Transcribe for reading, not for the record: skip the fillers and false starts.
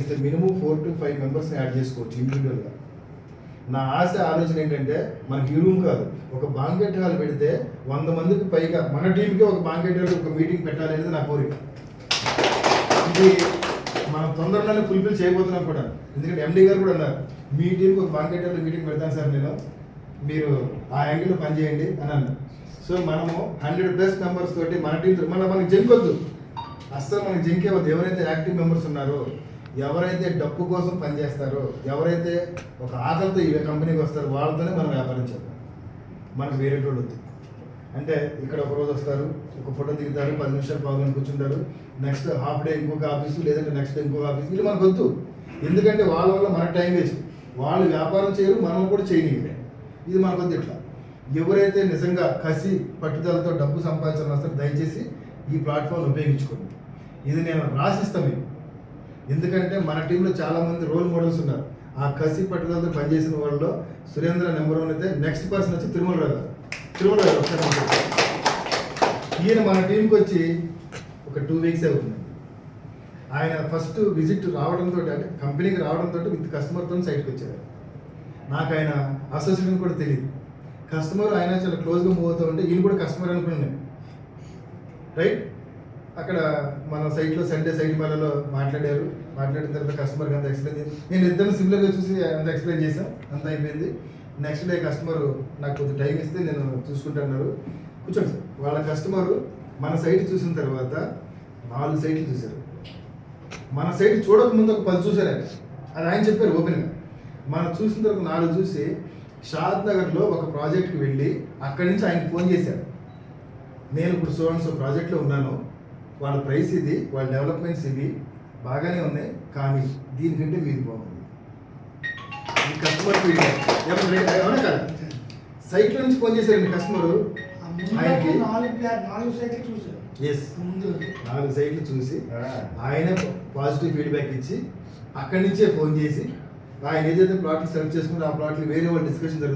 చేస్తే minimum 4 to 5 మెంబర్స్ని add చేసుకోవచ్చు ఇండివిజువల్గా. నా ఆశ ఆలోచన ఏంటంటే మనకి ఈ రూమ్ కాదు, ఒక బాంకెట్ హాల్ పెడితే 100 మందికి పైగా మన టీంకి ఒక బాంకెట్ హాల్ ఒక మీటింగ్ పెట్టాలి అనేది నా కోరిక. ఇది మనం తొందరలోనే ఫుల్ఫిల్ చేయబోతున్నాం కూడా. ఎందుకంటే ఎండి గారు కూడా అన్నారు, మీ టీంకి ఒక బాంకెట్ హాల్ మీటింగ్ పెడతాను సార్ నేను, మీరు ఆ యాంగిల్లో పనిచేయండి అని అన్నారు. సో మనము 100+ మెంబర్స్ తోటి మన టీం మనకి జంకొద్దు, అస్సలు మనకి జంకే వద్దు. ఎవరైతే యాక్టివ్ మెంబర్స్ ఉన్నారో, ఎవరైతే డబ్బు కోసం పనిచేస్తారో, ఎవరైతే ఒక ఆకలితో ఈ కంపెనీకి వస్తారో వాళ్ళతోనే మనం వ్యాపారం చేద్దాం. మనకు వేరే వాళ్ళు వద్దు. అంటే ఇక్కడ ఒక రోజు వస్తారు, ఒక ఫోటో దిగుతారు, 10 నిమిషాలు పాల్గొని కూర్చుంటారు, నెక్స్ట్ హాఫ్ డే ఇంకొక ఆఫీసు, లేదంటే నెక్స్ట్ డే ఇంకొక ఆఫీసు. ఇది మనకు వద్దు. ఎందుకంటే వాళ్ళ వల్ల మన టైం వేస్ట్. వాళ్ళు వ్యాపారం చేయరు, మనం కూడా చేయనీయరు. ఇది మనకు వద్దు. ఇట్లా ఎవరైతే నిజంగా కసి పట్టుదలతో డబ్బు సంపాదించాలని వస్తారో దయచేసి ఈ ప్లాట్ఫామ్ ఉపయోగించుకోండి. ఇది నేను రాసిస్తాను మీకు. ఎందుకంటే మన టీంలో చాలామంది రోల్ మోడల్స్ ఉన్నారు. ఆ కసి పట్టుదలతో పనిచేసిన వాళ్ళలో సురేంద్ర నెంబర్ 1 అయితే, నెక్స్ట్ పర్సన్ వచ్చి తిరుమల రావు ఒకసారి. ఈయన మన టీంకి వచ్చి ఒక 2 వీక్స్ అవుతుంది. ఆయన ఫస్ట్ విజిట్ రావడంతో, అంటే కంపెనీకి రావడంతో విత్ కస్టమర్తో సైట్కి వచ్చారు. నాకు ఆయన అసోసియేషన్ కూడా తెలియదు. కస్టమర్ ఆయన చాలా క్లోజ్గా మూవ్ అవుతూ ఉంటే ఈయన కూడా కస్టమర్ అనుకున్నాను, రైట్. అక్కడ మన సైట్లో సండే సైట్ మేళలో మాట్లాడారు. మాట్లాడిన తర్వాత కస్టమర్కి అంత ఎక్స్ప్లెయిన్ చేసి, నేను ఇద్దరు సిమిలర్గా చూసి అంత ఎక్స్ప్లెయిన్ చేశాను, అంత అయిపోయింది. నెక్స్ట్ డే కస్టమర్ నాకు కొద్దిగా టైం ఇస్తే నేను చూసుకుంటున్నారు. కూర్చోండి సార్. వాళ్ళ కస్టమరు మన సైట్ చూసిన తర్వాత 4 సైట్లు చూశారు. మన సైట్ చూడకముందు ఒక 10 చూశారు ఆయన. అది ఆయన చెప్పారు ఓపెన్గా. మనం చూసిన తర్వాత 4 చూసి షాద్ నగర్లో ఒక ప్రాజెక్ట్కి వెళ్ళి అక్కడి నుంచి ఆయనకి ఫోన్ చేశారు, నేను ఇప్పుడు సో ప్రాజెక్ట్లో ఉన్నాను, వాళ్ళ ప్రైస్ ఇది, వాళ్ళ డెవలప్మెంట్స్ ఇవి బాగానే ఉన్నాయి, కానీ దీనికంటే మీది బాగుంది. ఈ కస్టమర్ ఏమన్నా కాదు, సైట్లో నుంచి ఫోన్ చేశారండి కస్టమరు ఆయనకి. 4 సైట్లు చూసి ఆయన పాజిటివ్ ఫీడ్బ్యాక్ ఇచ్చి అక్కడి నుంచే ఫోన్ చేసి ఆయన ఏదైతే ప్లాట్లు సెలెక్ట్ చేసుకుంటే ఆ ప్లాట్లు వేరే వాళ్ళు డిస్కషన్ జరుగుతుంది.